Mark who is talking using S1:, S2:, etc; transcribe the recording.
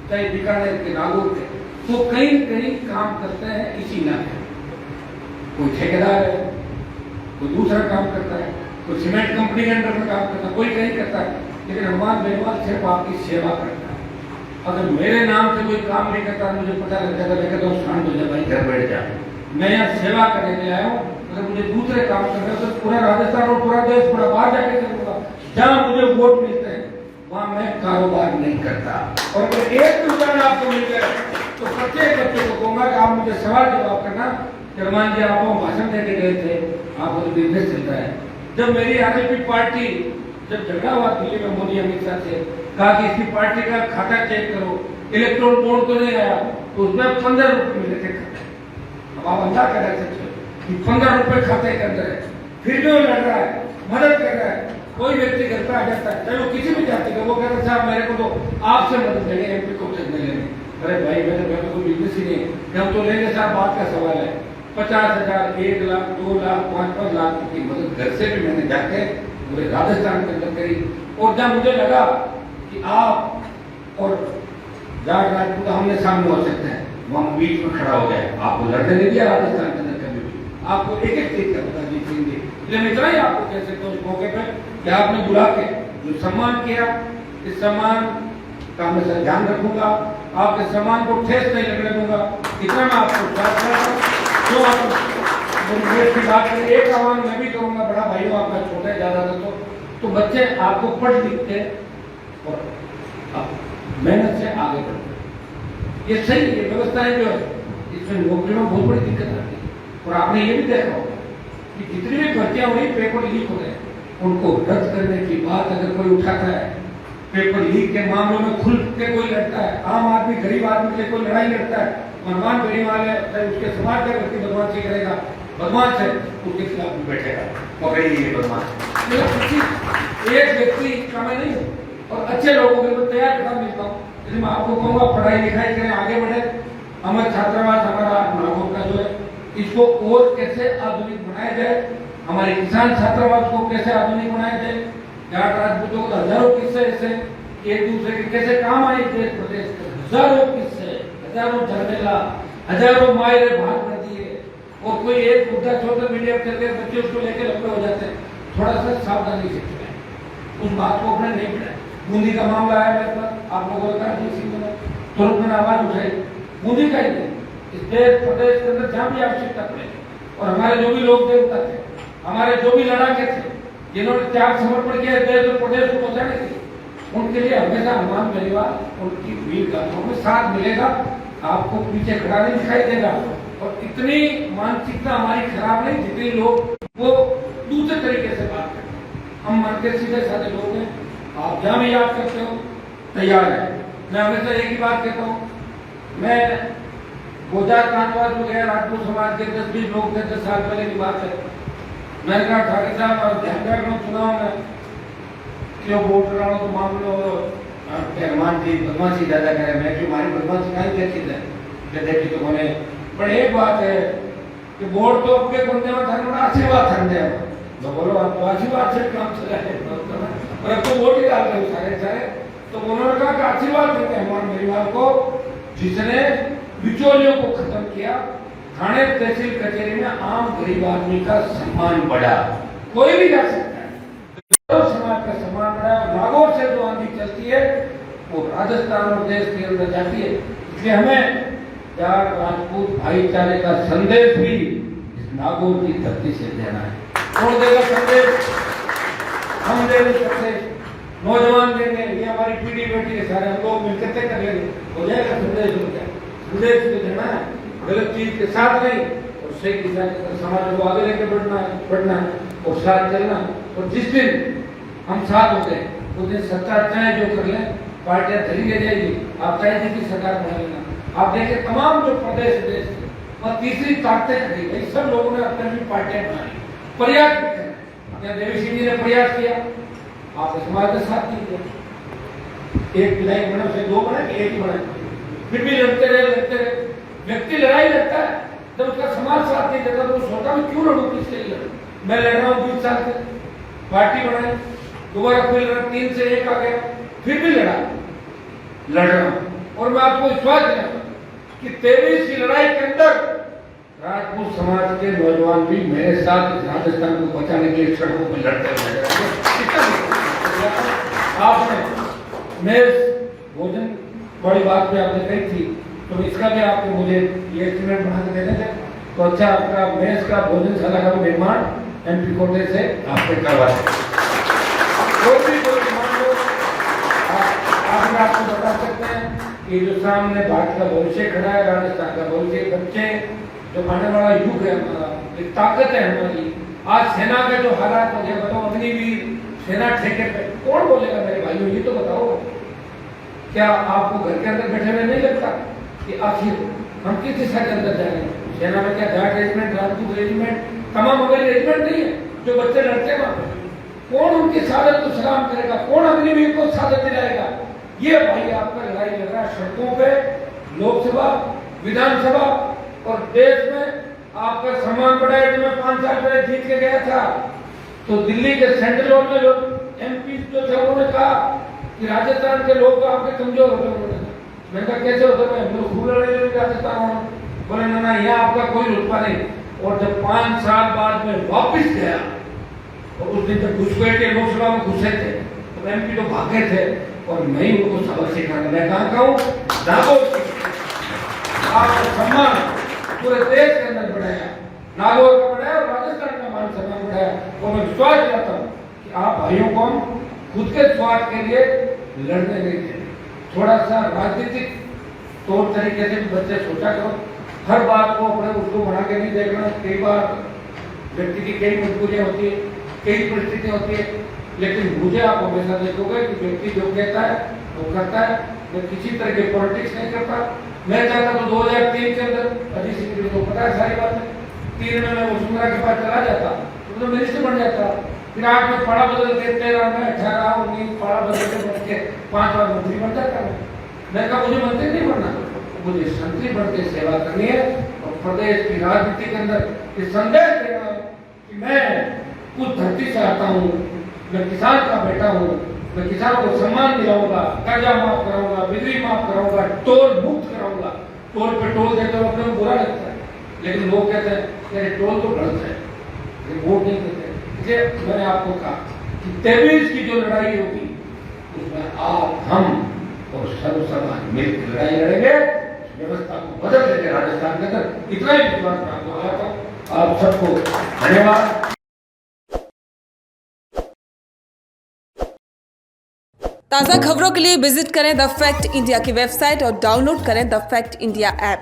S1: चाहे बीकानेर के, नागौर के, तो कहीं कहीं काम करते हैं इसी नाते। कोई ठेकेदार है, कोई दूसरा काम करता है, कोई सीमेंट कंपनी के अंदर में काम करता है, कोई कहीं करता है, लेकिन हनुमान बेनीवाल सिर्फ आपकी सेवा करता है। अगर मेरे नाम से कोई काम नहीं करता, मुझे पता लग जाता, मैं कहता हूँ शांत हो जाए भाई, घर बैठ जा, मैं यहाँ सेवा करने के आया हूँ। अगर मुझे दूसरे काम करना है तो पूरा राजस्थान और पूरा देश, पूरा बाहर जाके करूँगा। जहाँ मुझे वोट मिलते हैं वहाँ मैं कारोबार नहीं करता। और अगर एक भी उदाहरण आपको मिल गया तो प्रत्येक बच्चे को कहूँगा कि आप मुझे सवाल जवाब करना। हनुमान जी, आप भाषण देके गए थे, आपको तो बिजनेस चलता है। जब मेरी आरएलपी पार्टी, जब झगड़ा हुआ दिल्ली में मोदी अमित शाह से, कहा कि इसकी पार्टी का खाता चेक करो, इलेक्ट्रोल बोर्ड तो नहीं आया, तो उसमें 15 रुपए मिले थे खाते। अब आप अंदाज कर सकते हो कि 15 रुपए खाते के अंदर है, फिर भी वो लड़ रहा है, मदद कर रहा है। कोई व्यक्ति घर पर आ जाता है, चाहे वो किसी भी जाति का, वो कह रहा साहब मेरे को तो आपसे मदद लेंगे, एमपी को नहीं लेंगे। अरे भाई, मेरे को बिजनेस ही नहीं है, हम तो लेंगे साहब, बात का सवाल है। 50,000, 1 लाख, 2 लाख, 5-5 लाख की मदद घर से भी मैंने जाके पूरे राजस्थान के अंदर करी। और जब मुझे लगा कि आप और जाट राजपूत आमने सामने हो सकते हैं, वहां बीच में खड़ा हो गया। आपको लड़ने नहीं दिया राजस्थान के अंदर कभी भी, आपको एक एक चीज का पता जीतेंगे। इसलिए इतना ही आपको कह सकते हो इस मौके पर कि आपने बुला के जो सम्मान किया, इस सम्मान का मैं ध्यान रखूंगा, आपके सम्मान को ठेस नहीं लगने दूंगा। इतना मैं आपको जो की बात करें, एक आह्वान मैं भी करूंगा, बड़ा भाइयों आपका छोटा ज्यादा तो बच्चे आपको पढ़ लिख के और मेहनत से आगे बढ़ते, ये सही है। व्यवस्थाएं जो है इसमें नौकरी में बहुत बड़ी दिक्कत आती है। और आपने ये भी देखा होगा कि जितनी भी भर्तियां हुई, पेपर लीक हो गए, उनको रद्द करने की बात अगर कोई उठाता है, पेपर लीक के मामलों में खुल के कोई लड़ता है, आम आदमी, गरीब आदमी से कोई लड़ाई लड़ता है, हनुमान बेनीवाल है, उसके समाज का व्यक्ति बदमाशी करेगा, बदमाश है, उसके खिलाफ भी बैठेगा, पकड़िए बदमाश। एक व्यक्ति का मैं नहीं हूँ, और अच्छे लोगों के तो तैयार खड़ा मिलता हूँ। इसलिए मैं आपको कहूँगा, पढ़ाई लिखाई करें, आगे बढ़े। अमर छात्रावास हमारा नागौर का जो है, इसको और कैसे आधुनिक बनाया जाए, हमारे किसान छात्रावास को कैसे आधुनिक बनाया जाए, जाट राजपूतों को हजारों किस्से ऐसे एक दूसरे के कैसे काम आए देश प्रदेश के, हजारों किस्से, हजारों झमेला, हजारों मायरे भाग कर दिए। और कोई एक मुद्दा सोशल मीडिया पर चल गया, बच्चे उसको लेकर लंबे हो जाते हैं। थोड़ा सा सावधानी से चलें, उस बात को अपने नहीं बढ़ाएं। बूंदी का मामला आया मेरे पास, आप लोगों ने कहा तुरंत मैंने आवाज उठाई। बूंदी का ही नहीं, इस देश प्रदेश के अंदर जहाँ भी आवश्यकता पड़े, और हमारे जो भी लोग देवता थे, हमारे जो भी लड़ाके थे, जिन्होंने त्याग समर्पण किया देश और प्रदेश को बचाने के लिए, उनके लिए हमेशा हनुमान बेनीवाल उनकी वीर गाथाओं में साथ मिलेगा। आपको पीछे खड़ा नहीं दिखाई देगा। और इतनी मानसिकता हमारी खराब नहीं जितनी लोग वो दूसरे तरीके से बात करते हैं। हम मन के सीधे साधे लोग हैं, आप जहाँ भी याद करते हो तैयार है। मैं हमेशा एक ही बात कहता हूँ, मैं गोजार कांडवास में गया, राजपूत समाज के 10-20 लोग थे, 10 साल पहले की बात है। मैंने कहा ठाकुर साहब, और ध्यान रख रहा हूँ, चुनाव में क्यों वोट रहा हूँ, तो मान लो हनुमान जी बदमाशी ज्यादा करे, मैं क्यों, हमारी बदमाशी नहीं क्या चीज है देखी तो मैंने। पर एक बात है कि वोट तो अपने बंदे में धर्म आशीर्वाद धरने, तो बोलो आप तो आशीर्वाद से काम चला है, और अब तो वोट ही डाल रहे सारे। तो उन्होंने कहा कि आशीर्वाद देते हैं हनुमान बेनीवाल को, जिसने बिचौलियों को खत्म किया, थाने तहसील कचहरी में आम गरीब आदमी का सम्मान बढ़ा। कोई भी जा सकता है, तो समाज का सम्मान बढ़ा। नागौर से जो आंधी चलती है वो राजस्थान और देश के अंदर जाती है। इसलिए हमें जाट राजपूत भाईचारे का संदेश भी इस नागौर की धरती से देना है। कौन देगा संदेश? हम देंगे संदेश, नौजवान देंगे, ये हमारी पीढ़ी बेटी है, सारे हम लोग मिलकर तय कर लेंगे, हो जाएगा संदेश। संदेश तो देना है, गलत चीज के साथ नहीं, और सही दिशा के समाज को आगे लेकर बढ़ना है और साथ चलना। और जिस दिन हम साथ होते हैं उस दिन सरकार चाहे जो कर ले, पार्टियां धरी ले जाएगी, आप चाहे जिसकी सरकार बना लेना। आप देखिए तमाम जो प्रदेश देश और तीसरी ताकतें खड़ी गई, सब लोगों ने अपनी अपनी पार्टियां बनाई, प्रयास किया। देवी सिंह जी ने प्रयास किया, आपने समाज का साथ नहीं दिया। एक विधायक बने, उसे 2 बने, एक ही बने, फिर भी लड़ते रहे। व्यक्ति लड़ाई लड़ता है, जब उसका समाज साथ नहीं देता तो वो सोचता मैं क्यों लड़ूं, किसके लिए लड़ूं। मैं लड़ रहा हूँ 20 साल से, पार्टी बनाई, दोबारा फिर लड़ा, 3 से 1 आ गया, फिर भी लड़ रहा हूँ। और मैं आपको विश्वास दिलाता हूं कि 23 की लड़ाई के अंदर राजपूत समाज के नौजवान भी मेरे साथ इस राजस्थान को बचाने के लिए सड़कों पर लड़ते हुए आपने मेज भोजन बड़ी बात भी आपने कही थी, तो इसका भी आपको मुझे ये एस्टीमेट बना के देने थे। तो अच्छा, आपका मेज का भोजनशाला का निर्माण MP कोटे से आपने करवाया। आपको बता सकते हैं कि जो सामने भारत का भविष्य खड़ा है, राजस्थान का भविष्य, बच्चे जो आने वाला युग है हमारा, एक ताकत है हमारी। आज सेना के जो हालात हो गए, बताओ, अग्निवीर सेना ठेके पे कौन बोलेगा मेरे भाइयों, ये तो बताओ। क्या आपको घर के अंदर बैठे हुए नहीं लगता कि आखिर हम किस दिशा के अंदर जा रहे हैं? सेना में क्या जाट रेजिमेंट, राजपूत रेजिमेंट, तमाम अवैध रेजिमेंट नहीं है जो बच्चे लड़ते हैं वहां पे? कौन उनकी शहादत को सलाम करेगा? कौन अग्निवीर को शहादत दिलाएगा? ये भाई आपका लड़ाई लग रहा है सड़कों पे, लोकसभा, विधानसभा और देश में आपका सम्मान बढ़ाया। जो मैं 5 साल पहले जीत के गया था, तो दिल्ली के सेंट्रल रोड में लोग MP जो थे उन्होंने कहा कि राजस्थान के लोग तो आपके कमजोर होते हैं। मैंने कहा कैसे होते हैं? हम लोग खूब लड़े राजस्थान में। बोले ना, यहाँ आपका कोई रुतबा नहीं। और जब 5 साल बाद में वापिस गया, और उस दिन जब घुसपैठ के लोकसभा में घुसे थे, तो MP तो भागे थे और मैं ही उनको सबक सिखाने। मैं कहाँ का हूँ? आपका सम्मान पूरे देश के अंदर बढ़ाया, नागौर का बढ़ाया और राजस्थान का मान सम्मान बढ़ाया। और मैं विश्वास दिलाता हूँ कि आप भाइयों को हम खुद के स्वार्थ के लिए लड़ने नहीं थे। थोड़ा सा राजनीतिक तौर तरीके से भी बच्चे सोचा करो, हर बात को अपने उसको बना के नहीं देखना। कई बार व्यक्ति की कई मजबूरियां होती है, कई परिस्थितियां होती है, लेकिन मुझे आप हमेशा देखोगे कि व्यक्ति जो कहता है वो करता है। मैं किसी तरह के पॉलिटिक्स नहीं करता। मैं चाहता तो 2003 के अंदर अजीत सिंह को पता है सारी बातें, 3 में मैं वसुंधरा के पास चला जाता तो मिनिस्टर बन जाता। फिर 8 में पाड़ा बदल के 13 में 18 19 पाड़ा बदल के बन के 5 बार मंत्री बन जाता। मैं कहा मुझे मंत्री नहीं बनना, मुझे संतरी बन के सेवा करनी है और प्रदेश की राजनीति के अंदर ये संदेश देना है कि मैं उस धरती से आता हूँ, मैं किसान का बेटा हूँ, मैं किसानों को सम्मान दिलाऊंगा, कर्जा माफ कराऊंगा, बिजली माफ कराऊंगा, टोल मुक्त कराऊंगा। टोल पे टोल देते हुए अपने को बुरा लगता है, लेकिन लोग कहते हैं ये टोल तो गलत है, ये वोट नहीं देते। इसलिए मैंने आपको कहा कि 23 की जो लड़ाई होगी उसमें आप, हम और सर्व समाज मिलकर लड़ाई लड़ेंगे, व्यवस्था को बदल देंगे राजस्थान के अंदर। इतना ही विश्वास मैं आपको दिलाता हूं। आप सबको धन्यवाद।
S2: ताज़ा खबरों के लिए विजिट करें द फैक्ट इंडिया की वेबसाइट और डाउनलोड करें द फैक्ट इंडिया ऐप।